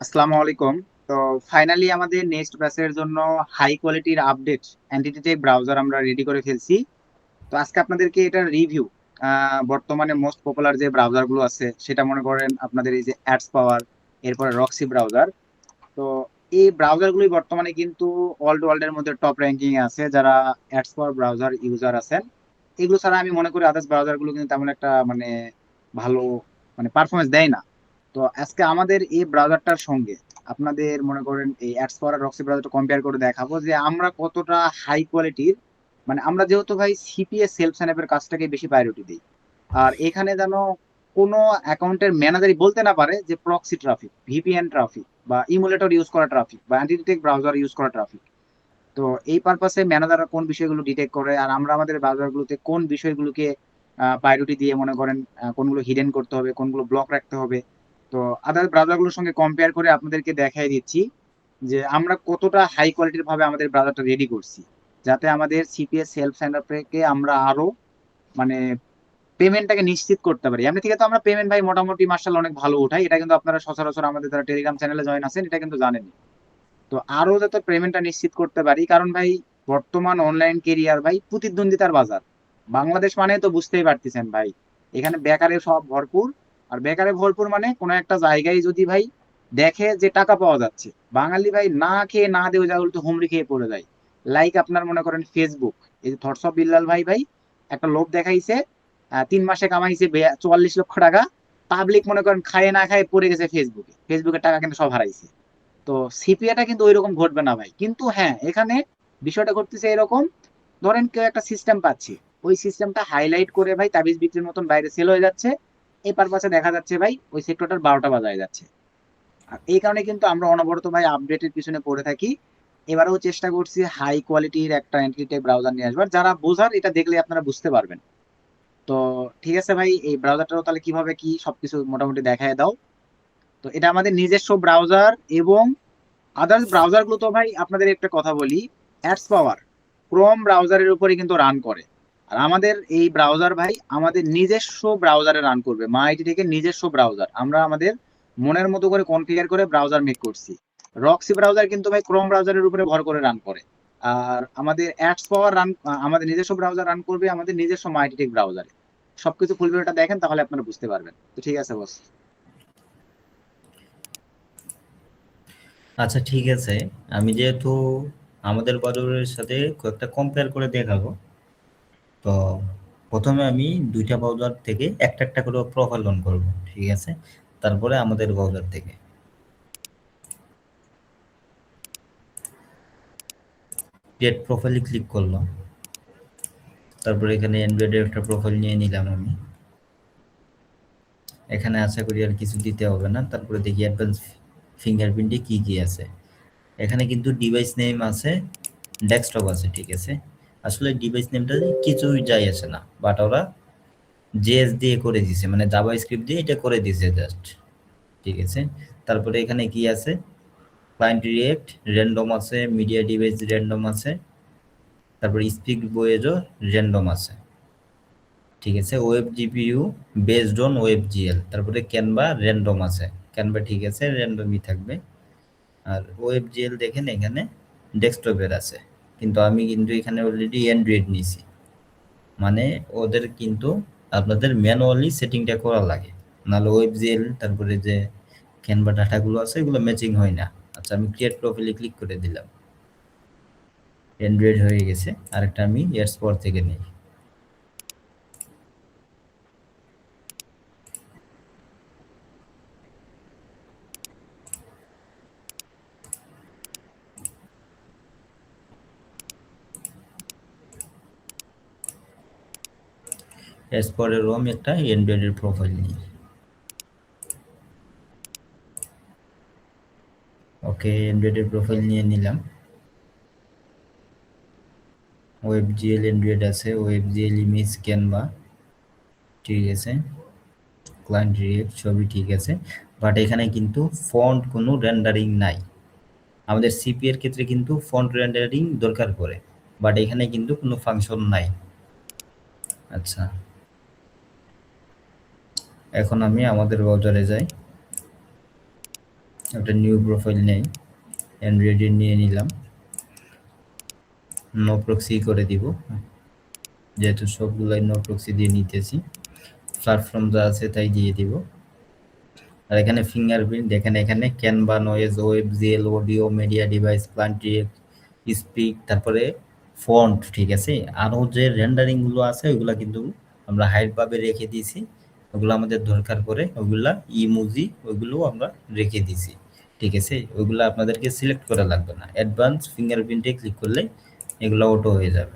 আসসালামু আলাইকুম। তো ফাইনালি আমাদের নেক্সট ব্যাচের জন্য হাই কোয়ালিটির আপডেট এন্টিটি টেক ব্রাউজার আমরা রেডি করে ফেলছি। তো আজকে আপনাদেরকে এটার রিভিউ, বর্তমানে মোস্ট পপুলার যে ব্রাউজার গুলো আছে সেটা মনে করেন আপনাদের এই যে অ্যাডস পাওয়ার, এরপরে রক্সি ব্রাউজার। তো এই ব্রাউজার গুলি বর্তমানে কিন্তু ওয়ার্ল্ড এর মধ্যে টপ র্যাঙ্কিং এ আছে যারা অ্যাডস পাওয়ার ব্রাউজার ইউজার আছেন। এগুলো ছাড়া আমি মনে করি আদার্স ব্রাউজার গুলো কিন্তু তেমন একটা ভালো পারফরমেন্স দেয় না। তো আজকে আমাদের এই ব্রাউজারটার সঙ্গে আপনাদের মনে করেন এই অ্যাডস পাওয়ার রক্সি ব্রাউজারটা কম্পেয়ার করে দেখাবো যে আমরা কতটা হাই কোয়ালিটির। আমরা যেহেতু ভাই সিপিএস সেলফ সাইন আপের কাজটাকে বেশি প্রায়োরিটি দিই, আর এখানে যেন কোনো অ্যাকাউন্টের ম্যানেজারই বলতে না পারে যে প্রক্সি ট্রাফিক, ভিপিএন ট্রাফিক বা ইমুলেটর ইউজ করা ট্রাফিক বা অ্যান্টিটেক ব্রাউজার ইউজ করা ট্রাফিক। তো এই পারপাসে ম্যানেজাররা কোন বিষয়গুলো ডিটেক্ট করে আর আমরা আমাদের ব্রাউজারগুলোতে কোন বিষয়গুলোকে প্রায়োরিটি দিয়ে মনে করেন কোনগুলো হিডেন করতে হবে, কোনগুলো ব্লক রাখতে হবে। তো আদার ব্রাউজারগুলোর সঙ্গে কম্পেয়ার করে আপনাদেরকে দেখাই দিচ্ছি যে আমরা কতটা হাই কোয়ালিটির ভাবে আমাদের ব্রাউজারটা রেডি করছি, যাতে আমাদের সিপিএস সেলফ সাইন আপকে আমরা আরো মানে পেমেন্টটাকে নিশ্চিত করতে পারি। এমনি থেকে তো আমরা পেমেন্ট ভাই মোটামুটি মার্শাল অনেক ভালো উঠাই, এটা কিন্তু আপনারা সচরাচর আমাদের যারা টেলিগ্রাম চ্যানেলে জয়েন আছেন এটা কিন্তু জানেন। তো আরো যাতে পেমেন্টটা নিশ্চিত করতে পারি, কারণ ভাই বর্তমান অনলাইন কেরিয়ার ভাই প্রতিদ্বন্দ্বিতার বাজার। বাংলাদেশ মানে তো বুঝতেই পারতেছেন ভাই, এখানে বেকারে সব ভরপুর। আর বেকারে ভরপুর মানে কোনো একটা জায়গায় যদি ভাই দেখে যে টাকা পাওয়া যাচ্ছে, বাঙালি ভাই না খেয়ে না দিয়ে ওই জায়গাগুলো তো হুমড়ি খেয়ে পড়ে যায়। লাইক আপনার মনে করেন ফেসবুক, এই যে থটস অফ বিল্লাল ভাই ভাই একটা লোভ দেখাইছে, 3 মাসে কামাইছে 44 লক্ষ টাকা। পাবলিক মনে করেন খায় না খায় পড়ে গেছে ফেসবুকে, ফেসবুকের টাকা কিন্তু সব হারাইছে। তো সিপিএটা কিন্তু ওইরকম ঘটবে না ভাই, কিন্তু হ্যাঁ এখানে বিষয়টা ঘটতেছে এরকম। ধরেন কেউ একটা সিস্টেম পাচ্ছে, ওই সিস্টেমটা হাইলাইট করে ভাই তাবিজ বিক্রির মতন বাইরে সেল হয়ে যাচ্ছে। এই পারপাসে দেখা যাচ্ছে ভাই ওই সেক্টরটার 12টা বাজায় যাচ্ছে। আর এই কারণে কিন্তু আমরা অনবরত ভাই আপডেটের পিছনে পড়ে থাকি। এবারেও চেষ্টা করছি হাই কোয়ালিটির একটা এন্টিটি ব্রাউজার নিয়ে আসবার, যারা বোঝার এটা দেখলে আপনারা বুঝতে পারবেন। তো ঠিক আছে ভাই, এই ব্রাউজারটাও তাহলে কিভাবে কি সবকিছু মোটামুটি দেখায় দাও। তো এটা আমাদের নিজস্ব ব্রাউজার, এবং আদার্স ব্রাউজার গুলো তো ভাই আপনাদের একটা কথা বলি, অ্যাডস পাওয়ার ক্রোম ব্রাউজারের উপরে কিন্তু রান করে। আর আমাদের এই ব্রাউজার ভাই আমাদের নিজস্ব ব্রাউজারে রান করবে, মা আইটি থেকে নিজস্ব ব্রাউজার আমরা আমাদের মনের মতো করে কনফিগার করে ব্রাউজার মেক করছি। রক্সি ব্রাউজার কিন্তু ভাই ক্রোম ব্রাউজারের উপরে ভর করে রান করে। আর আমাদের অ্যাডস পাওয়ার রান, আমাদের নিজস্ব ব্রাউজার রান করবে আমাদের নিজস্ব মা আইটি টেক ব্রাউজারে। সবকিছু ফুল ভিডিওটা দেখেন তাহলে আপনারা বুঝতে পারবেন। তো ঠিক আছে বস। আচ্ছা, ঠিক আছে। আমি যেহেতু আমাদের বাজারের সাথে কয়েকটা কম্পেয়ার করে দেখাবো, তো প্রথমে আমি দুইটা ব্রাউজার থেকে একটা একটা করে প্রোফাইল অন করবো, ঠিক আছে? তারপরে আমাদের ব্রাউজার থেকে ক্রিয়েট প্রোফাইলে ক্লিক করলাম। তারপরে এখানে অ্যান্ড্রয়েডের একটা প্রোফাইল নিয়ে নিলাম আমি। এখানে আশা করি আর কিছু দিতে হবে না। তারপরে দেখি অ্যাডভান্স ফিঙ্গারপ্রিন্টে কি কি আছে। এখানে কিন্তু ডিভাইস নেম আছে, ডেস্কটপ আছে, ঠিক আছে? আসলে ডিভাইস নেমটা কিছুই যায় আসে না, বাট ওরা জেএস দিয়ে করে দিছে, মানে জাভা স্ক্রিপ্ট দিয়ে এটা করে দিছে জাস্ট, ঠিক আছে? তারপরে এখানে কি আছে, ক্লায়েন্ট রিয়েক্ট র্যান্ডম আছে, মিডিয়া ডিভাইস র্যান্ডম আছে, তারপরে স্পিক বয়েজও র্যান্ডম আছে, ঠিক আছে? Web GPU based on web GL, তারপরে ক্যানভা র্যান্ডম আছে, ক্যানভা ঠিক আছে, র্যান্ডমই থাকবে। আর ওয়েব জিএল দেখেন এখানে ডেস্কটপের আছে, কিন্তু আমি কিন্তু এখানে অলরেডি অ্যান্ড্রয়েড নিয়েছি, মানে ওদের কিন্তু আপনাদের ম্যানুয়ালি সেটিংটা করা লাগে, নাহলে ওয়েব জিএল তারপরে যে ক্যানভা ডাটাগুলো আছে এগুলো ম্যাচিং হয় না। আচ্ছা, আমি ক্রিয়েট প্রোফাইলে ক্লিক করে দিলাম, অ্যান্ড্রয়েড হয়ে গেছে। আরেকটা আমি এয়ারস্পর থেকে নিই। এয়ারস্পরেরও আমি একটা অ্যান্ড্রয়েডের প্রোফাইল নিই। ওকে, অ্যান্ড্রয়েডের প্রোফাইল নিয়ে নিলাম। ওয়েব জিএল অ্যান্ড্রয়েড আছে, ওয়েব জিএল ইমেজ ক্যানভা, ঠিক আছে? ক্লায়েন্ট রিয়েক্ট সবই ঠিক আছে, বাট এখানে কিন্তু ফন্ট কোনো রেন্ডারিং নাই। আমাদের সিপি এর ক্ষেত্রে কিন্তু ফন্ট রেন্ডারিং দরকার পড়ে, বাট এখানে কিন্তু কোনো ফাংশন নাই। আচ্ছা, এখন আমি আমাদের ব্রাউজারে যাই। একটা নিউ প্রোফাইল নেই, অ্যান্ড্রয়েড নিয়ে নিলাম, নো প্রক্সি করে দিব, যেহেতু সবগুলাই নো প্রক্সি দিয়ে নিতেছি, প্ল্যাটফর্ম যা আছে তাই দিয়ে দিব। আর এখানে ফিঙ্গারপ্রিন্ট দেখেন, এখানে canvas, noise, WebGL, audio, media device, প্লান্টিক, স্পিক, তারপরে ফন্ট, ঠিক আছে। আরও যে রেন্ডারিং গুলো আছে ওইগুলা কিন্তু আমরা হাইড ভাবে রেখে দিয়েছি, ওগুলো আমাদের দরকার পড়ে, ওইগুলা ইমোজি ওইগুলো আমরা রেখে দিয়েছি, ঠিক আছে। ওইগুলো আপনাদেরকে সিলেক্ট করা লাগবে না, অ্যাডভান্স ফিঙ্গারপ্রিন্টে ক্লিক করলে এগুলো অটো হয়ে যাবে।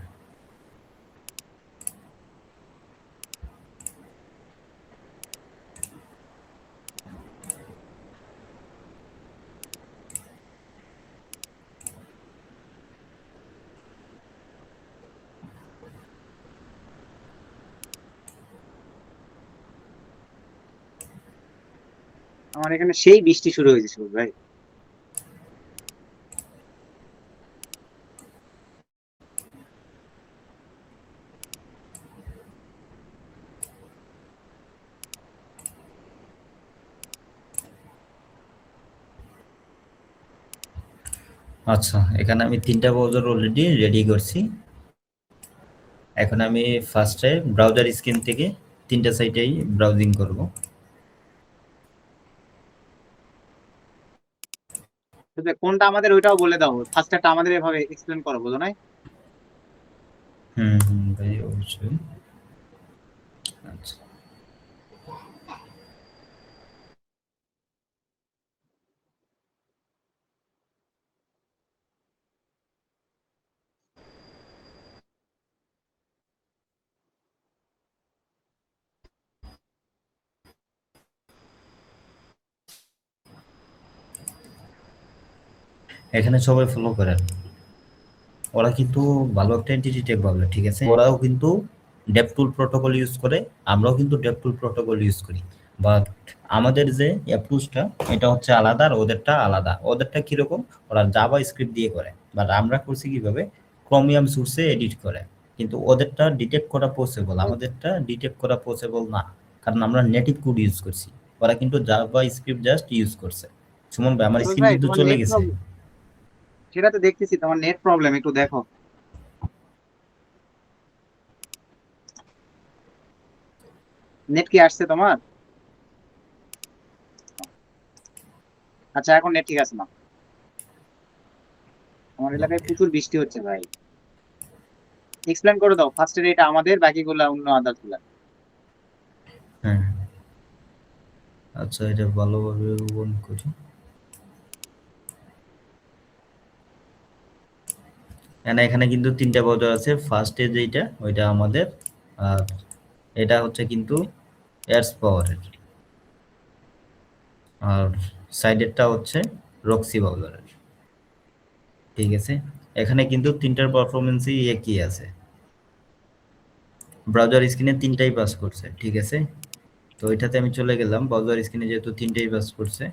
আমার এখানে সেই বৃষ্টি শুরু হয়েছে শুরু ভাই। আচ্ছা, এখানে আমি 3টা ব্রাউজার অলরেডি রেডি করছি। এখন আমি ফার্স্টে ব্রাউজার স্ক্রিন থেকে 3টা সাইটেই ব্রাউজিং করব। কোনটা আমাদের ওইটাও বলে দাও, ফার্স্টটা আমাদের এভাবে এক্সপ্লেন করো, বুঝো নাই? হুম হুম ভাই, অবশ্যই। আচ্ছা, এখানে সবাই ফলো করেন, ওরা কিন্তু ভালো একটা এন্টিটি ট্যাগ পাবে, ঠিক আছে। ওরাও কিন্তু ডেপটুল প্রোটোকল ইউজ করে, আমরাও কিন্তু ডেপটুল প্রোটোকল ইউজ করি, বাট আমাদের যে অ্যাপ্রোচটা এটা হচ্ছে আলাদা, আর ওদেরটা আলাদা। ওদেরটা কিরকম, ওরা জাভা স্ক্রিপ্ট দিয়ে করে, বাট আমরা করছি কিভাবে, ক্রোমিয়াম সোর্সে এডিট করে। কিন্তু ওদেরটা ডিটেক্ট করা পসিবল, আমাদেরটা ডিটেক্ট করা পসিবল না, কারণ আমরা নেটিভ কোড ইউজ করছি। ওরা কিন্তু জাভা স্ক্রিপ্ট জাস্ট ইউজ করছে। সুমন ভাই, আমার সুরজ স্ক্রিন ভাই, কিন্তু তোমার চলে নেট গেছে। প্রবলেম, সেটা তো দেখতেছি তোমার নেট প্রবলেম, একটু দেখো। নেট কি আসছে তোমার? আচ্ছা, এখন নেট ঠিক আছে না? আমার এলাকায় ওকে, প্রচুর বৃষ্টি হচ্ছে ভাই। এক্সপ্লেন করে দাও, ফার্স্টের এটা আমাদের, বাকিগুলা অন্য আদার্স গুলা। হ্যাঁ। আচ্ছা, এটা ভালোভাবে ওপেন করি। এখানে কিন্তু 3টা ব্রাউজার আছে, ফার্স্টে যেটা ওইটা আমাদের, আর এটা হচ্ছে কিন্তু এয়ারস পাওয়ারের, আর সাইডেরটা হচ্ছে রক্সি ব্রাউজারের, ঠিক আছে। এখানে কিন্তু 3টার পারফরমেন্সই একই আছে, ব্রাউজার স্ক্রিনে 3টাই পাস করছে, ঠিক আছে। তো ওইটাতে আমি চলে গেলাম, ব্রাউজার স্ক্রিনে যেহেতু 3টাই পাস করছে,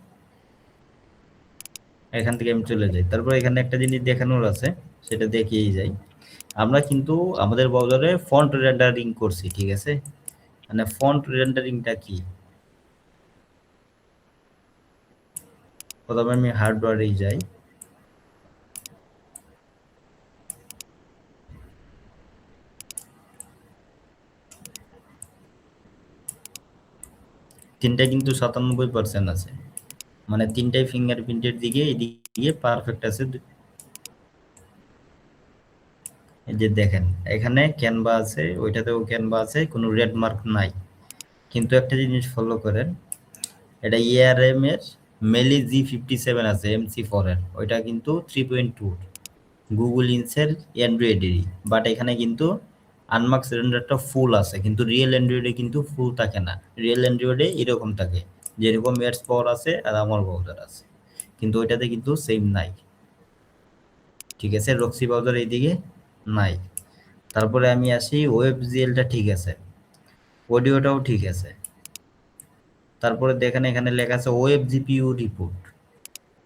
এখান থেকে আমি চলে যাই। তারপর এখানে একটা জিনিস দেখানোর আছে, সেটা দেখিয়েই যাই। আমরা কিন্তু আমাদের ব্রাউজারে ফন্ট রেন্ডারিং করছি, ঠিক আছে। মানে ফন্ট রেন্ডারিংটা কি, প্রথমে আমি হার্ডওয়্যারেই যাই। তিনটা কিন্তু 97% আছে, মানে 3টাই ফিঙ্গারপ্রিন্টের দিকে এদিকে পারফেক্ট আছে। এই যে দেখেন, এখানে ক্যানভা আছে, ওইটাতেও ক্যানভা আছে, কোনো রেড মার্ক নাই। কিন্তু একটা জিনিস ফলো করেন, এটা এআরএম এর মেলি G57 আছে MC4 এর, ওইটা কিন্তু 3.2 গুগল ইনসের অ্যান্ড্রয়েডেরই, বাট এখানে কিন্তু আনমার্কস রেন্ডারটা ফুল আছে, কিন্তু রিয়েল অ্যান্ড্রয়েডে কিন্তু ফুল থাকে না। রিয়েল অ্যান্ড্রয়েডে এরকম থাকে, যেরকম এডস পাওয়ার আছে আর আমার ব্রাউজার আছে, কিন্তু ওইটাতে কিন্তু সেম নাই, ঠিক আছে। রক্সি ব্রাউজার এইদিকে নাই। তারপরে আমি আসি, ওয়েব জিএলটা ঠিক আছে, অডিওটাও ঠিক আছে। তারপরে দেখেন এখানে লেখা আছে ওয়েব জিপিইউ রিপোর্ট।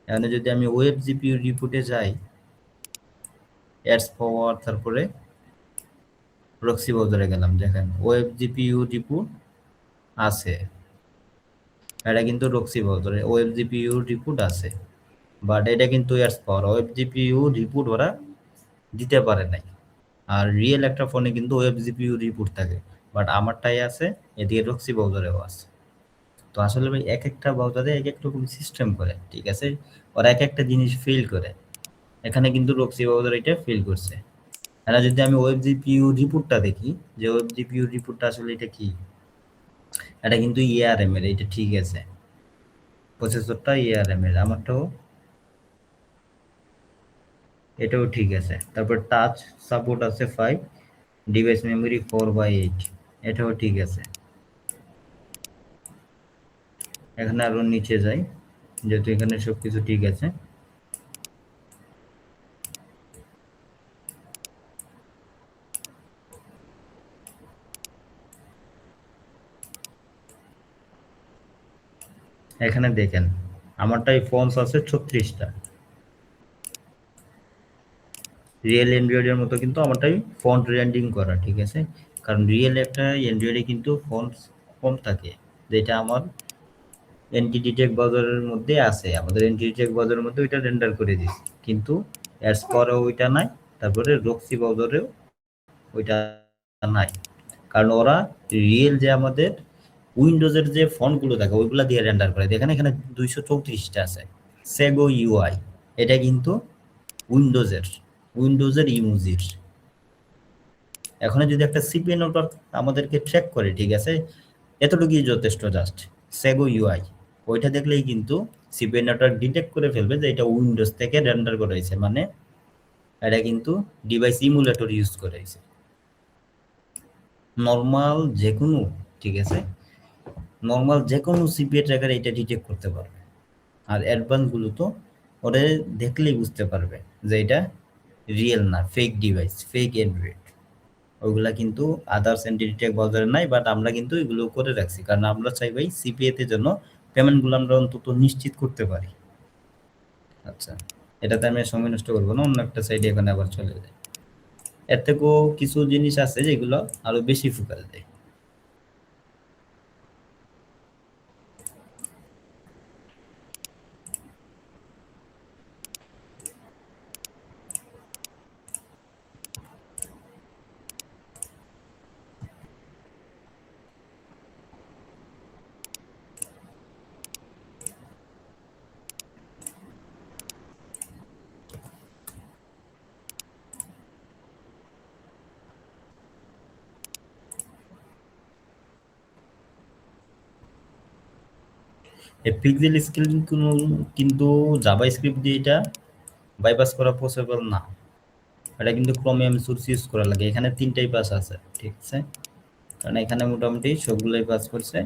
এখানে যদি আমি ওয়েব জিপিইউ রিপোর্টে যাই, অ্যাডস পাওয়ার, তারপরে প্রক্সি ব্রাউজারে গেলাম, দেখেন ওয়েব জিপিইউ রিপোর্ট আছে। এটা কিন্তু রক্সি ব্রাউজারে ওয়েব জিপিইউ রিপোর্ট আছে, বাট এটা কিন্তু এয়ার্স পাওয়ার ওয়েব জিপিইউ রিপোর্ট ওরা দিতে পারে নাই। আর রিয়েল একটা ফোনে কিন্তু ওয়েব জিপিইউ রিপোর্ট থাকে, বাট আমারটাই আছে, এদিকে রক্সি ব্রাউজারেও আছে। তো আসলে ভাই এক একটা ব্রাউজারে এক এক রকম সিস্টেম করে, ঠিক আছে, ওরা এক একটা জিনিস ফিল করে। এখানে কিন্তু রক্সি ব্রাউজার এটা ফিল করছে। এটা যদি আমি ওয়েব জিপিইউ রিপোর্টটা দেখি, যে ওয়েব জিপিইউ রিপোর্টটা আসলে এটা কি, এটা কিন্তু এআরএম এর, এটা ঠিক আছে, প্রসেসরটা এআরএম এর, আমারটাও এটাও ঠিক আছে। তারপর টাচ সাপোর্ট আছে 5, ডিভাইস মেমোরি 4/8, এটাও ঠিক আছে। এখানে আরো নিচে যাই, যেহেতু এখানে সবকিছু ঠিক আছে। এখানে দেখেন আমারটাই ফোনস আছে 36টা, রিয়েল অ্যান্ড্রয়েডের মতো কিন্তু আমারটাই ফন্ট রেন্ডিং করা, ঠিক আছে। কারণ রিয়েল একটা অ্যান্ড্রয়েডে কিন্তু ফন্ট কম থাকে, যেটা আমার এনটিটি টেক বাজারের মধ্যে আছে, আমাদের এনটিটি টেক বাজারের মধ্যে ওইটা রেন্ডার করে দিছি, কিন্তু অ্যাডস পরেও ওইটা নাই, তারপরে রক্সি বাজারেও ওইটা নাই। কারণ ওরা রিয়েল যে আমাদের উইন্ডোজের যে ফন্টগুলো থাকে ওইগুলো দিয়ে রেন্ডার করে, দেখেন এখানে 234টা আছে। সেগো ইউআই, এটা কিন্তু উইন্ডোজের উইন্ডোজের ইমোজির। এখন যদি একটা সিপি নেটওয়ার্ক আমাদেরকে ট্র্যাক করে, ঠিক আছে, এতটুকুই যথেষ্ট, জাস্ট সেগো ইউআই ওইটা দেখলেই কিন্তু সিপি নেটওয়ার্ক ডিটেক্ট করে ফেলবে যে এটা উইন্ডোজ থেকে রেন্ডার করা হয়েছে, মানে এটা কিন্তু ডিভাইস ইমুলেটর ইউজ করা হয়েছে। নর্মাল যে কোনো, ঠিক আছে, নর্মাল যে কোনো সিপিএ ট্র্যাকার এটা ডিটেক্ট করতে পারবে। আর অ্যাডভান্সগুলো তো ওরা দেখলেই বুঝতে পারবে যে এটা রিয়েল না, ফেক ডিভাইস, ফেক অ্যান্ড্রয়েড। ওইগুলা কিন্তু আদার্স এন্টিটি ট্যাগ বাজারে নাই, বাট আমরা কিন্তু এগুলো করে রাখছি, কারণ আমরা চাই ভাই সিপিএতে যেন পেমেন্টগুলো আমরা অন্তত নিশ্চিত করতে পারি। আচ্ছা, এটাতে আমি আর সময় নষ্ট করবো না, অন্য একটা সাইডে এখানে আবার চলে যায়। এর থেকেও কিছু জিনিস আছে যেগুলো আরো বেশি ফোকাস দেয়। এই পিক্সেল স্কেল কিন্তু জাভা স্ক্রিপ্ট দিয়ে এটা বাইপাস করা পসিবল না। এটা কিন্তু ক্রোমিয়াম সোর্স ইউজ করা লাগে। এখানে 3টাই পাস আছে, ঠিক আছে, কারণ এখানে মোটামুটি সবগুলোই পাস করছে।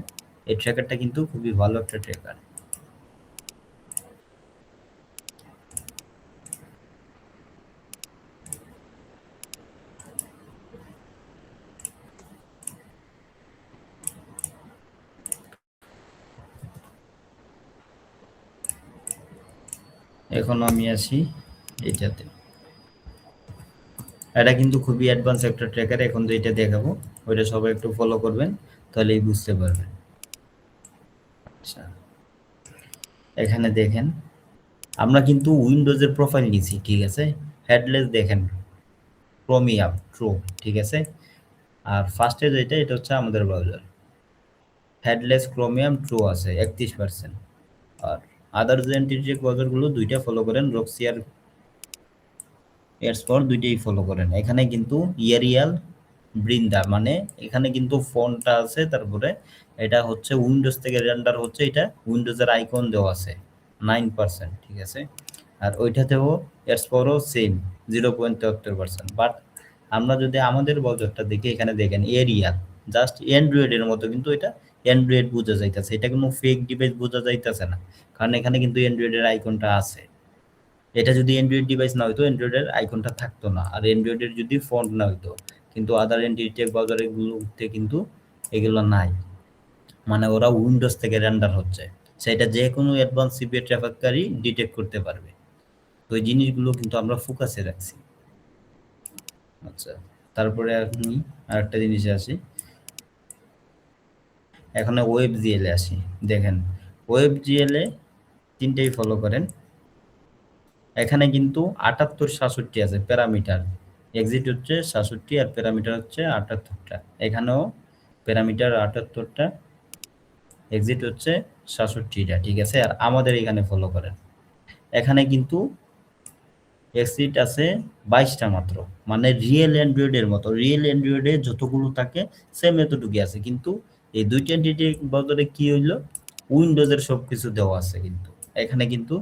এই ট্র্যাকারটা কিন্তু খুবই ভালো একটা ট্র্যাকার। এখন আমি আসি এটাতে। এটা কিন্তু খুবই অ্যাডভান্স একটা ট্র্যাকার। এখন যেটা দেখাবো ওইটা সবাই একটু ফলো করবেন, তাহলেই বুঝতে পারবেন। আচ্ছা, এখানে দেখেন আমরা কিন্তু উইন্ডোজের প্রোফাইল নিছি, ঠিক আছে। হেডলেস দেখেন ক্রোমিয়াম ট্রু, ঠিক আছে। আর ফার্স্টে যেটা, এটা হচ্ছে আমাদের ব্রাউজার, হেডলেস ক্রোমিয়াম ট্রু আছে 31%। আর আদার যে এন্টিটি ব্রাউজারগুলো দুইটা ফলো করেন, রক্সি আর এরপর দুইটাই ফলো করেন। এখানে কিন্তু ইয়ারিয়াল বৃন্দা, মানে এখানে কিন্তু ফোনটা আছে, তারপরে এটা হচ্ছে উইন্ডোজ থেকে রেন্ডার হচ্ছে, এটা উইন্ডোজের আইকন দেওয়া আছে 9%, ঠিক আছে। আর ওইটাতেও এরপরও সেম 0.73%। বাট আমরা যদি আমাদের ব্রাউজারটা দেখি, এখানে দেখেন এরিয়াল, জাস্ট অ্যান্ড্রয়েডের মতো, কিন্তু এটা অ্যান্ড্রয়েড বোঝা যাইতেছে, এটা কোনো ফেক ডিভাইস বোঝা যাইতেছে না, কারণ এখানে কিন্তু অ্যান্ড্রয়েডের আইকনটা আছে। এটা যদি অ্যান্ড্রয়েড ডিভাইস না হইতো, অ্যান্ড্রয়েডের আইকনটা থাকতো না, আর অ্যান্ড্রয়েডের যদি ফন্ট না হইতো, কিন্তু আদার এন্টিটি ব্রাউজারগুলোতে কিন্তু এগুলো নাই, মানে ওরা উইন্ডোজ থেকে রেন্ডার হচ্ছে, সেটা যে কোনো অ্যাডভান্স সিপিএ ট্রাফিককারী ডিটেক্ট করতে পারবে। তো এই জিনিসগুলো কিন্তু আমরা ফোকাসে রাখছি। আচ্ছা, তারপরে আপনি আরেকটা জিনিসে আসি, এখানে ওয়েব জিএল আসি। দেখেন ওয়েবজিএল এ তিনটেই ফলো করেন। এখানে কিন্তু ৭৮-৬৭ আছে প্যারামিটার। এক্সিট হচ্ছে ৬৭ আর প্যারামিটার হচ্ছে ৭৮টা। এখানেও প্যারামিটার ৭৮টা, এক্সিট হচ্ছে ৬৭টা, ঠিক আছে। আর আমাদের এখানে ফলো করেন, এখানে কিন্তু এক্সিট আছে ২২টা মাত্র। মানে রিয়েল অ্যান্ড্রয়েডের মতো, রিয়েল অ্যান্ড্রয়েডে যতগুলো থাকে সেম এতটুকু আছে। কিন্তু এই দুইটা এন্টিটি বদলে কি হইলো, উইন্ডোজের সবকিছু দেওয়া আছে, কিন্তু এখানে কিন্তু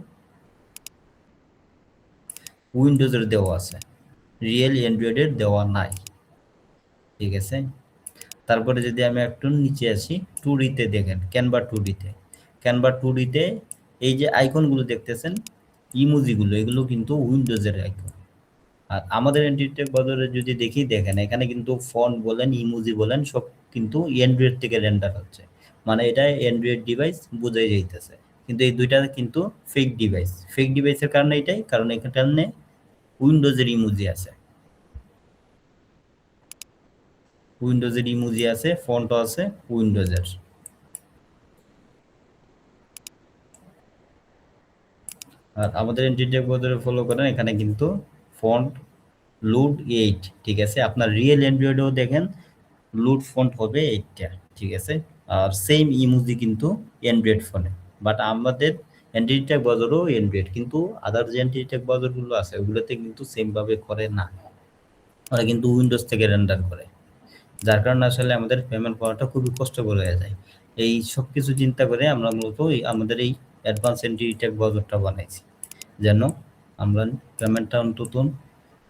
উইন্ডোজের দেওয়া আছে, রিয়েল অ্যান্ড্রয়েডের দেওয়া নাই, ঠিক আছে। তারপরে যদি আমি একটু নিচে আসি, টুডিতে দেখেন, ক্যানভা টুডিতে, ক্যানভা টুডিতে এই যে আইকনগুলো দেখতেছেন, ইমোজিগুলো, এগুলো কিন্তু উইন্ডোজের আইকন। আর আমাদের এন্টিটেক বদলে যদি দেখি, দেখেন এখানে কিন্তু ফন্ট বলেন, ইমোজি বলেন, সব কিন্তু অ্যান্ড্রয়েড থেকে রেন্ডার হচ্ছে। মানে এটা অ্যান্ড্রয়েড ডিভাইস বোঝাই যাইতেছে। কিন্তু এই দুইটা কিন্তু ফেক ডিভাইস। ফেক ডিভাইসের কারণে এটাই, কারণ এখানে উইন্ডোজের ইমোজি আছে, উইন্ডোজের ইমোজি আছে, ফন্টও আছে উইন্ডোজের। আর আমাদের এন্টিটেক বদলে ফলো করেন, এখানে কিন্তু ফন্ট লুড 8, ঠিক আছে। আপনার রিয়েল অ্যান্ড্রয়েডেও দেখেন লুড ফন্ট হবে 8টা, ঠিক আছে। আর সেম ইমোজি কিন্তু অ্যান্ড্রয়েড ফোনে, বাট আমাদের অ্যান্টিটেক বদলও অ্যান্ড্রয়েড, কিন্তু আদার যে অ্যান্টিটেক বদলগুলো আছে ওগুলোতে কিন্তু সেম ভাবে করে না, ওরা কিন্তু উইন্ডোজ থেকে রেন্ডার করে। যার কারণে আসলে আমাদের পেমেন্ট করাটা খুবই কষ্টকর হয়ে যায়। এই সব কিছু চিন্তা করে আমরা মূলত আমাদের এই অ্যাডভান্স এন্টিটেক বাজারটা বানাইছি, যেন আমরা পেমেন্টটা অন্তত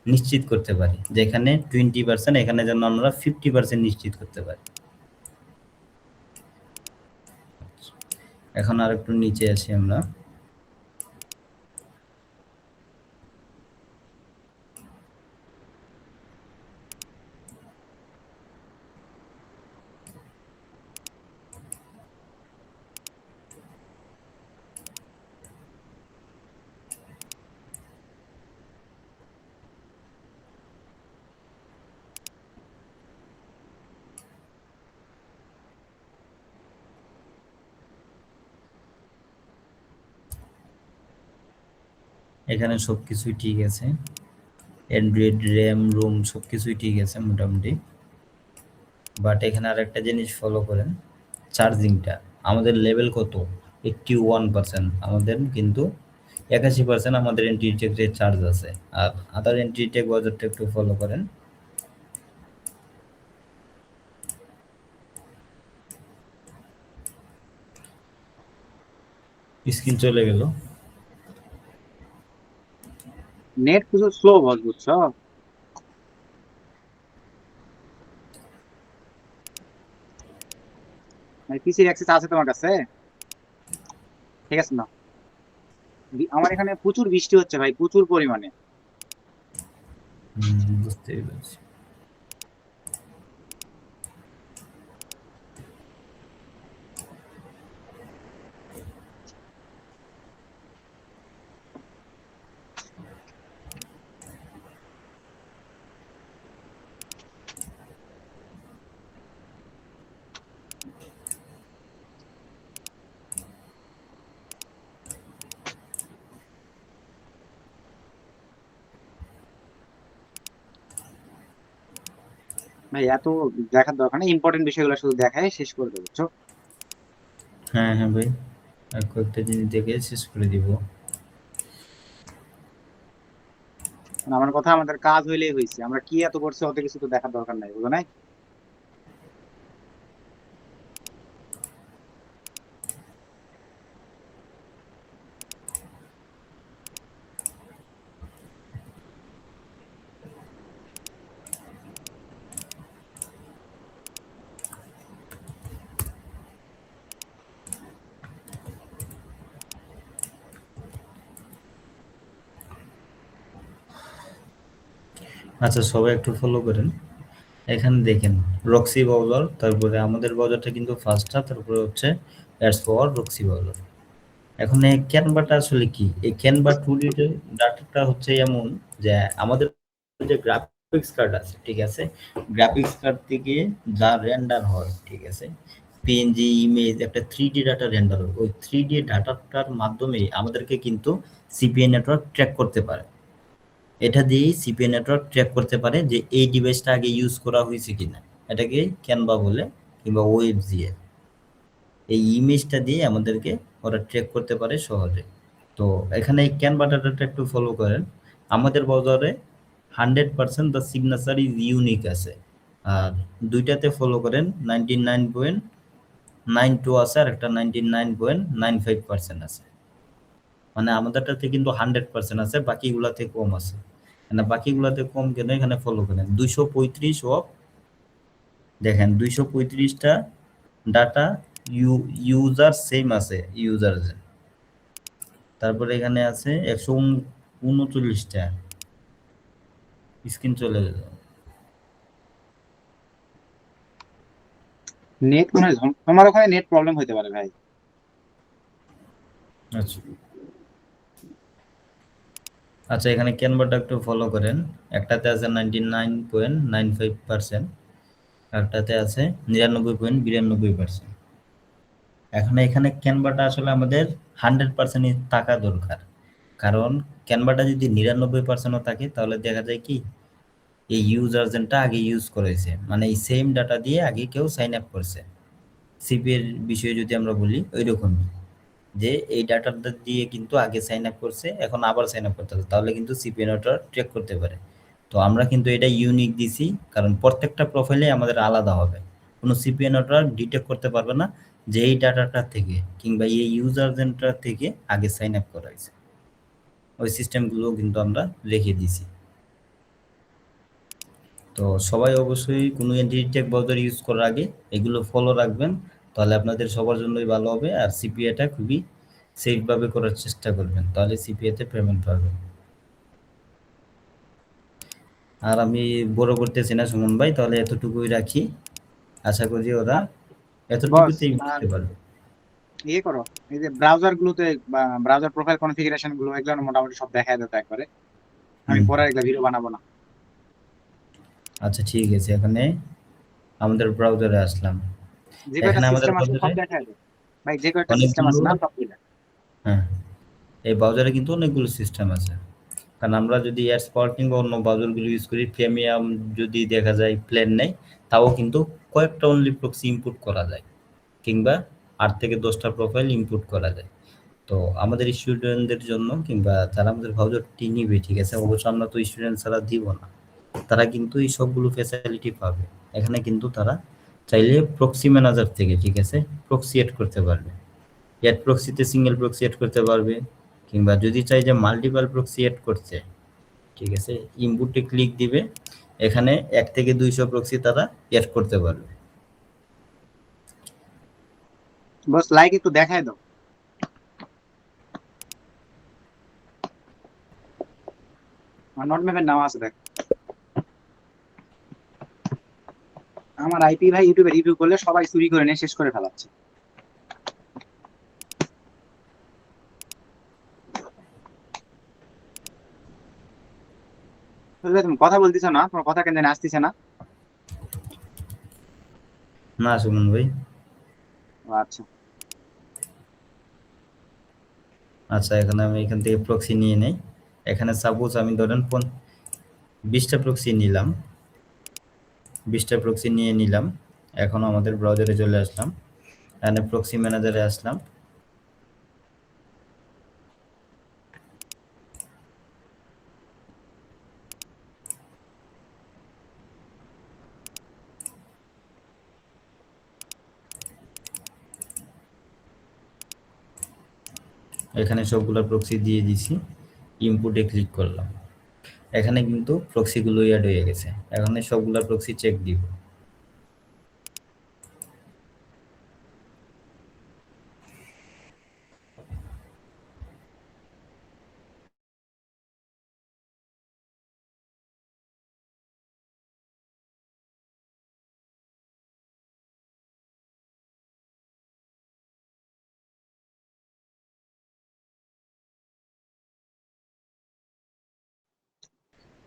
নিশ্চিত করতে পারি, যেখানে 20%, এখানে যেন আমরা 50% নিশ্চিত করতে পারি। এখন আর একটু নিচে আসি আমরা। এখানে সবকিছুই ঠিক আছে, অ্যান্ড্রয়েড র্যাম রোম সবকিছুই ঠিক আছে মোটামুটি। বাট এখানে আর একটা জিনিস ফলো করেন, চার্জিংটা আমাদের লেভেল কত, 81%। আমাদের কিন্তু 81% আমাদের এন্টিটেক চার্জ আছে। আর আদার এন্টিটেক বাজারটা একটু ফলো করেন, স্ক্রিন চলে গেল। নেট কিছু স্লো বল, বুঝছো? পিসির অ্যাক্সেস আছে তোমার কাছে? ঠিক আছে না? আমার এখানে প্রচুর বৃষ্টি হচ্ছে ভাই, প্রচুর পরিমাণে। বুঝতেই পারছি। ভাই এত দেখার দরকার নেই, ইম্পর্টেন্ট বিষয়গুলো শুধু দেখায় শেষ করে দেবো, বুঝছো? হ্যাঁ হ্যাঁ ভাই, আর কয়েকটা জিনিস দেখে শেষ করে দিব। মানে আমার কথা, আমাদের কাজ হইলেই হয়েছে, আমরা কি এত করছি অত কিছু তো দেখার দরকার নাই, বুঝো নাই? আচ্ছা, সবাই একটু ফলো করেন। এখানে দেখেন রক্সি বাউলার, তারপরে আমাদের বাজারটা কিন্তু ফার্স্টটা, তারপরে হচ্ছে অ্যাডস পাওয়ার রক্সি বাউলার। এখন এই ক্যানভাটা আসলে কি, এই ক্যানভা টু ডি ডাটাটা হচ্ছে এমন যে আমাদের যে গ্রাফিক্স কার্ড আছে, ঠিক আছে, গ্রাফিক্স কার্ড থেকে যা রেন্ডার হয়, ঠিক আছে, পিএনজি ইমেজ একটা 3D ডাটা রেন্ডার, ওই 3D ডাটাটার মাধ্যমে আমাদেরকে কিন্তু সিপিএ নেটওয়ার্ক ট্র্যাক করতে পারে। এটা দিয়েই সিপিএ নেটওয়ার্ক ট্র্যাক করতে পারে যে এই ডিভাইসটা আগে ইউজ করা হয়েছে কিনা। এটাকে ক্যানভা বলে কিংবা ওয়েবজিএল। এই ইমেজটা দিয়ে আমাদেরকে ওরা ট্র্যাক করতে পারে সহজে। তো এখানে এই ক্যানভা ডাটাটা একটু ফলো করেন। আমাদের ব্রাউজারে 100% দ্য সিগনেচার ইজ ইউনিক আছে, আর দুইটাতে ফলো করেন 99.92 আছে আর একটা 99.95% আছে। মানে আমাদেরটাতে কিন্তু 100% আছে, বাকিগুলাতে কম আছে। মানে বাকিগুলাতে কম কেন এখানে ফলো করেন 235 অফ, দেখেন 235টা ডাটা ইউজার সেম আছে ইউজার। তারপরে এখানে আছে 139টা, স্ক্রিন চলে গেল। নেট মনে হয় তোমার ওখানে নেট প্রবলেম হতে পারে ভাই। আচ্ছা আচ্ছা, এখানে ক্যানভাটা একটু ফলো করেন। একটাতে আছে 99.95%, একটাতে আছে 99.92%। এখানে এখানে ক্যানভাটা আসলে আমাদের 100% থাকা দরকার, কারণ ক্যানভাটা যদি 99%ও থাকে তাহলে দেখা যায় কি এই ইউজারজনটা আগে ইউজ করেছে, মানে এই সেম ডাটা দিয়ে আগে কেউ সাইন আপ করছে। সিপি এর বিষয়ে যদি আমরা বলি ওই রকমই, যে এই ডাটাটা দিয়ে কিন্তু আগে সাইন আপ করছে, এখন আবার সাইন আপ করতে হবে, তাহলে কিন্তু সিপি নোটটা ট্র্যাক করতে পারে। তো আমরা কিন্তু এটা ইউনিক দিছি, কারণ প্রত্যেকটা প্রোফাইলে আমাদের আলাদা হবে। কোনো সিপি নোটটা ডিটেক্ট করতে পারবে না যে এই ডাটাটা থেকে কিংবা এই ইউজারজনটার থেকে আগে সাইন আপ করা হয়েছে। ওই সিস্টেমগুলো কিন্তু আমরা রেখে দিছি। তো সবাই অবশ্যই কোনো এন্টিটি ট্যাগ ব্রাউজার ইউজ করার আগে এগুলো ফলো রাখবেন, তাহলে আপনাদের সবার জন্যই ভালো হবে। আর সিপিএটা খুবই সেফভাবে করার চেষ্টা করবেন, তাহলে সিপিএতে পেমেন্ট পাবেন। আর আমি বড় করতেছি না সুমন ভাই, তাহলে এতটুকুই রাখি। আশা করি ওরা বস, এতটুকুতেই আর বুঝতে পারবে। ইয়ে করো, এই যে ব্রাউজার গুলোতে বা ব্রাউজার প্রোফাইল কনফিগারেশন গুলো এগুলো মোটামুটি সব দেখায় দিতে একবারে। আমি হুম, পরে এগুলো ভিডিও বানাবো না। আচ্ছা ঠিক আছে। এখানে আমাদের ব্রাউজারে আসলাম। যে কয়টা এখানে আমাদের সিস্টেম আছে ব্রাউজারে সব দেখায় দেয় ভাই, যে কয়টা সিস্টেম অনেকগুলো, আছে না সব দিলে। হ্যাঁ, এই ব্রাউজারে কিন্তু অনেকগুলো সিস্টেম আছে। কারণ আমরা যদি এয়ারস্পার্কিং বা অন্য ব্রাউজারগুলো ইউজ করি, প্রিমিয়াম যদি দেখা যায় প্ল্যান নেই, তাও কিন্তু কয়েকটা অনলি প্রক্সি ইনপুট করা যায়, কিংবা 8 থেকে 10টা প্রোফাইল ইনপুট করা যায়। তো আমাদের স্টুডেন্টদের জন্য কিংবা যারা আমাদের ব্রাউজারটি নিবে, ঠিক আছে, অবশ্য আমরা তো স্টুডেন্ট ছাড়া দিব না, তারা কিন্তু এই সবগুলো ফ্যাসিলিটি পাবে। এখানে কিন্তু তারা চাইলে প্রক্সি ম্যানেজার থেকে, ঠিক আছে, প্রক্সি এড করতে পারবে। এড প্রক্সিতে সিঙ্গেল প্রক্সি এড করতে পারবে, কিংবা যদি চাই যে মাল্টিপল প্রক্সি এড করতে, ঠিক আছে, ইনপুটে ক্লিক দিবে, এখানে 1 থেকে 200 প্রক্সি তারা এড করতে পারবে। বস লাইক একটু দেখায় দাও। আমার নট ম্যাপের নাম আছে দেখ। আমার আইপি ভাই ইউটিউবে রিভিউ করলে সবাই চুরি করে নিয়ে শেষ করে ফেলাচ্ছে। বুঝলে, তুমি কথা বলতেছো না, তোমার কথা কেন জানি আসতেছে না। না সুমন ভাই। ও আচ্ছা। আচ্ছা, এখানে আমি এখান থেকে প্রক্সি নিয়ে নেই। এখানে সাপোজ আমি ধরেন 20টা প্রক্সি নিলাম, 20টা প্রক্সি নিয়ে নিলাম। এখন আমাদের ব্রাউজারে চলে আসলাম, এখানে প্রক্সি ম্যানেজারে আসলাম। এখানে সবগুলো প্রক্সি দিয়ে দিছি, ইনপুটে ক্লিক করলাম। এখানে কিন্তু প্রক্সিগুলো অ্যাড হয়ে গেছে। এখানে সবগুলো প্রক্সি চেক দিব।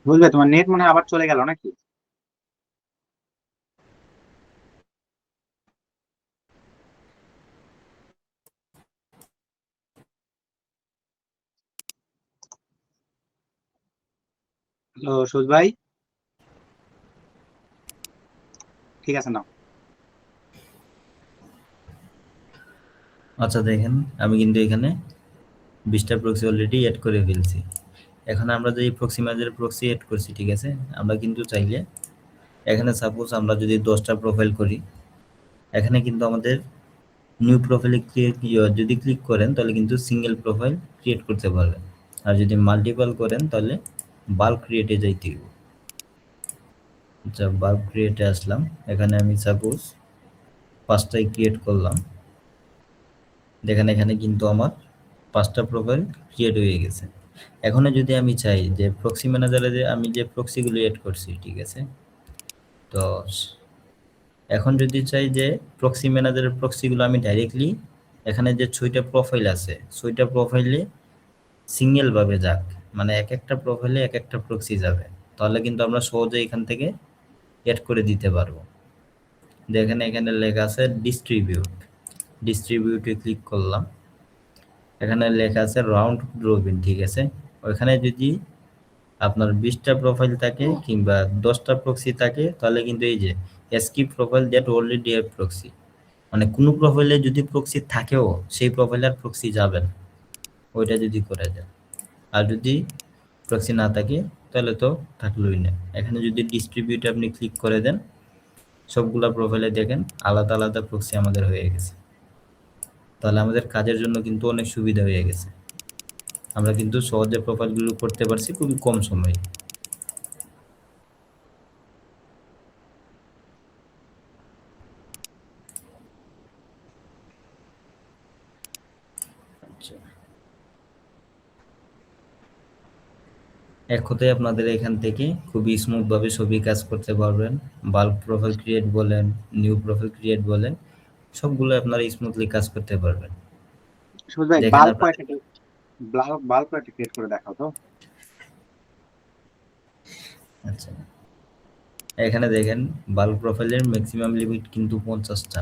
বুঝলে, তোমার নেট মনে হয় আবার চলে গেল নাকি? হ্যালো সুজ ভাই, ঠিক আছে নাও। আচ্ছা দেখেন, আমি কিন্তু এখানে 20টা প্রক্সি অলরেডি এড করে ফেলছি। এখন আমরা যে প্রক্সি ম্যানেজার প্রক্সি এড করছি, ঠিক আছে, আমরা কিন্তু চাইলে এখানে সাপোজ আমরা যদি 10টা প্রোফাইল করি, এখানে কিন্তু আমাদের নিউ প্রোফাইলে যদি ক্লিক করেন তাহলে কিন্তু সিঙ্গেল প্রোফাইল ক্রিয়েট করতে পারবেন। আর যদি মাল্টিপল করেন তাহলে বাল্ক ক্রিয়েটে যাইতে হবে। আচ্ছা, বাল্ক ক্রিয়েটে আসলাম, এখানে আমি সাপোজ 5টাই ক্রিয়েট করলাম। দেখেন এখানে কিন্তু আমার 5টা প্রোফাইল ক্রিয়েট হয়ে গেছে। এখন যদি আমি চাই যে প্রক্সি ম্যানেজারে যে আমি যে প্রক্সিগুলো এড করছি, ঠিক আছে, তো এখন যদি চাই যে প্রক্সি ম্যানেজারের প্রক্সিগুলো আমি ডাইরেক্টলি এখানে যে 6টা প্রোফাইল আছে 6টা প্রোফাইলে সিঙ্গেলভাবে যাক, মানে এক একটা প্রোফাইলে এক একটা প্রক্সি যাবে, তাহলে কিন্তু আমরা সহজে এখান থেকে এড করে দিতে পারবো। দেখেন এখানে লেখা আছে ডিস্ট্রিবিউটে ক্লিক করলাম, এখানে লেখা আছে রাউন্ড রবিন, ঠিক আছে। ওইখানে যদি আপনার 20টা প্রোফাইল থাকে কিংবা 10টা প্রক্সি থাকে তাহলে কিন্তু এই যে skip profile that already have proxy, মানে কোনো প্রোফাইলে যদি প্রক্সি থাকেও সেই প্রোফাইলে আর প্রক্সি যাবে না, ওইটা যদি করে যায়। আর যদি প্রক্সি না থাকে তাহলে তো থাকলোই না। এখানে যদি ডিস্ট্রিবিউট আপনি ক্লিক করে দেন, সবগুলা প্রোফাইলে দেখেন আলাদা আলাদা প্রক্সি আমাদের হয়ে গেছে। তাহলে আমাদের কাজের জন্য কিন্তু অনেক সুবিধা হয়ে গেছে, আমরা কিন্তু সহজে প্রোফাইলগুলো করতে পারছি খুবই কম সময়ে। আচ্ছা, এক কথায় আপনাদের এখান থেকে খুবই স্মুথভাবে ছবি কাজ করতে পারবেন। বাল্ক প্রোফাইল ক্রিয়েট বলেন, নিউ প্রোফাইল ক্রিয়েট বলেন, সবগুলো আপনারা স্মুথলি কাজ করতে পারবেন। সুজ ভাই, দেখেন বাল্ব আপনাদের, কয়েকটা বাল্ব কয়েকটা ক্রিয়েট করে দেখাও তো। আচ্ছা এখানে দেখেন বাল্ক প্রোফাইলের ম্যাক্সিমাম লিমিট কিন্তু 50টা।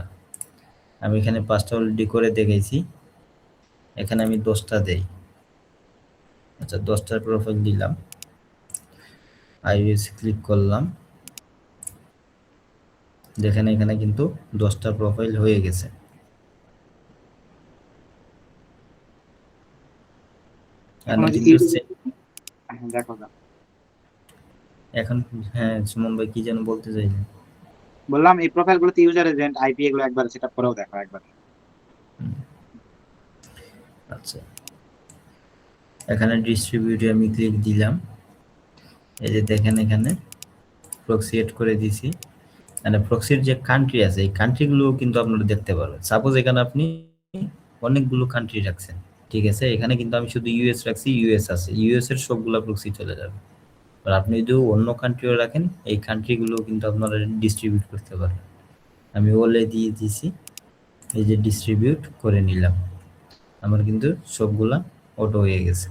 আমি এখানে 5টা অলরেডি করে দেখাইছি, এখানে আমি 10টা দেই। আচ্ছা 10টার প্রোফাইল দিলাম, আইওএস ক্লিক করলাম, দেখেন এখানে কিন্তু 10টা প্রোফাইল হয়ে গেছে। এখন এখানে ওই যে কিন্তু হ্যাঁ, দেখো না। এখন, হ্যাঁ সুমন ভাই কি যেন বলতে চাইলেন? বললাম এই প্রোফাইল গুলোতে ইউজার এজেন্ট আইপি এগুলো একবার সেট আপ করেও দেখো একবার। আচ্ছা, এখানে ডিস্ট্রিবিউটে আমি ক্লিক দিলাম, এই যে দেখেন এখানে প্রক্সি এড করে দিছি। মানে প্রক্সির যে কান্ট্রি আছে এই কান্ট্রিগুলো কিন্তু আপনারা দেখতে পারবেন। সাপোজ এখানে আপনি অনেকগুলো কান্ট্রি রাখছেন, ঠিক আছে, এখানে কিন্তু আমি শুধু ইউএস রাখছি, ইউএস আছে, ইউএস এর সবগুলা প্রক্সি চলে যাবে। আর আপনি যদি অন্য কান্ট্রিও রাখেন এই কান্ট্রিগুলো কিন্তু আপনারা ডিস্ট্রিবিউট করতে পারেন। আমি ওলে দিয়ে দিছি, এই যে ডিস্ট্রিবিউট করে নিলাম, আমার কিন্তু সবগুলা অটো হয়ে গেছে।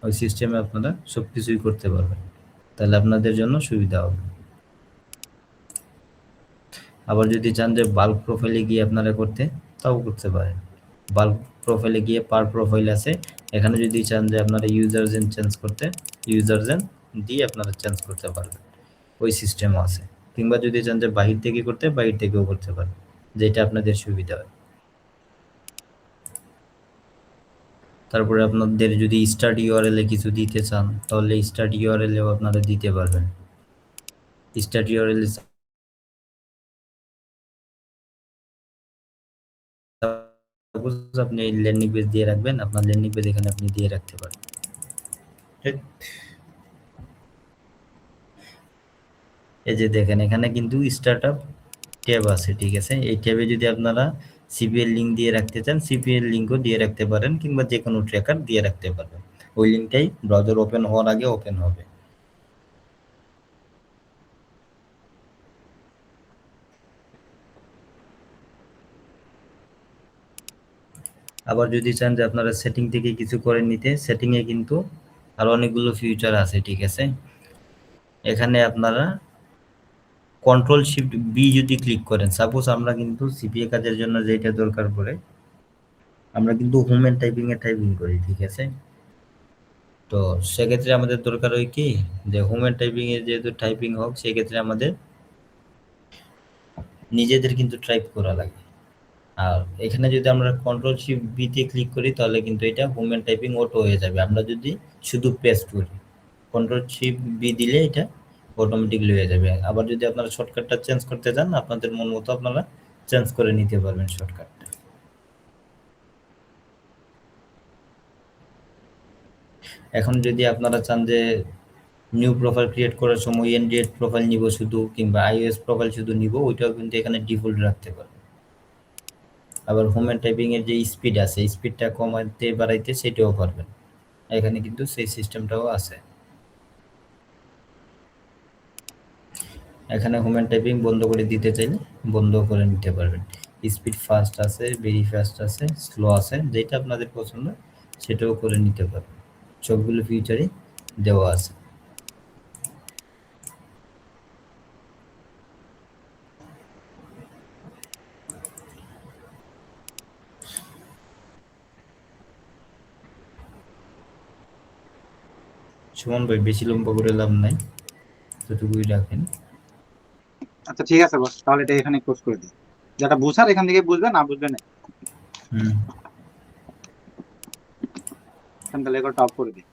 ওই সিস্টেমে আপনারা সব কিছুই করতে পারবেন, তাহলে আপনাদের জন্য সুবিধা হবে। আবার যদি চান যে বাল্ক প্রোফাইলে গিয়ে আপনারা করতে, তাও করতে পারেন। বাল্ক প্রোফাইলে গিয়ে পার প্রোফাইল আছে, এখানে যদি চান যে আপনারা ইউজার জেন চেঞ্জ করতে, ইউজার জেন দিয়ে আপনারা চেঞ্জ করতে পারবেন, ওই সিস্টেমও আছে। কিংবা যদি চান যে বাহির থেকে করতে, বাহির থেকেও করতে পারেন, যেটা আপনাদের সুবিধা হয়। তারপরে আপনাদের যদি স্টার্ট ইউআরএল এ কিছু দিতে চান তাহলে স্টার্ট ইউআরএল এও আপনারা দিতে পারবেন। স্টার্ট ইউআরএল সাপোজ আপনি ল্যান্ডিং পেজ দিয়ে রাখবেন, আপনার ল্যান্ডিং পেজ এখানে আপনি দিয়ে রাখতে পারেন। ঠিক, এই যে দেখেন এখানে কিন্তু স্টার্টআপ ট্যাব আছে, ঠিক আছে, এই ট্যাবে যদি আপনারা সিপিএল লিঙ্ক দিয়ে রাখতে চান সিপিএল লিঙ্কও দিয়ে রাখতে পারেন, কিংবা যে কোনো ট্র্যাকার দিয়ে রাখতে পারবেন, ওই লিঙ্কটাই ব্রাউজার ওপেন হওয়ার আগে ওপেন হবে। আবার যদি চান যে আপনারা সেটিং থেকে কিছু করে নিতে, সেটিংয়ে কিন্তু আরো অনেকগুলো ফিচার আছে, ঠিক আছে। এখানে আপনারা কন্ট্রোল শিফট বি যদি ক্লিক করেন, সাপোজ আমরা কিন্তু সিপিএ কাজের জন্য যেটা দরকার পড়ে, আমরা কিন্তু হোম এন্ড টাইপিং এ টাইপিং করি, ঠিক আছে। তো সেক্ষেত্রে আমাদের দরকার হয় কি যে হোমের টাইপিং এর যেহেতু টাইপিং হোক সেক্ষেত্রে আমাদের নিজেদের কিন্তু টাইপ করা লাগে। আর এখানে যদি আমরা কন্ট্রোল শিফট বি তে ক্লিক করি তাহলে কিন্তু এটা হোমেন টাইপিং অটো হয়ে যাবে আমরা যদি শুধু পেস্ট করি। কন্ট্রোল শিফট বি দিলে এটা অটোমেটিকলি হয়ে যাবে। আবার যদি আপনারা শর্টকাটটা চেঞ্জ করতে চান আপনাদের মন মতো আপনারা চেঞ্জ করে নিতে পারবেন শর্টকাটটা। এখন যদি আপনারা চান যে নিউ প্রোফাইল ক্রিয়েট করার সময় এনডিএড প্রোফাইল নিব শুধু কিংবা আইওএস প্রোফাইল শুধু নিব ওইটাও কিন্তু এখানে ডিফল্ট রাখতে পারবেন। আবার হোমেন টাইপিং এর যে স্পিড আছে স্পিডটা কমাতে বাড়াইতে সেটাও পারবেন। এখানে কিন্তু সেই সিস্টেমটাও আছে। এখানে হোমেন টাইপিং বন্ধ করে দিতে চাইলে বন্ধ করে নিতে পারবেন। স্পিড ফাস্ট আছে, ভেরি ফাস্ট আছে, স্লো আছে, যেটা আপনাদের পছন্দ সেটাও করে নিতে পারবেন। সবগুলো ফিচারই দেওয়া আছে। সুমন ভাই বেশি লম্বা করে লাভ নাই, এতটুকুই রাখেন। আচ্ছা ঠিক আছে বস, তাহলে এটা এখানে ক্লোজ করে দিই। যেটা বুঝার এখান থেকে বুঝবে, না বুঝবে না হুম। এখান থেকে রেকর্ড অফ করে দিই।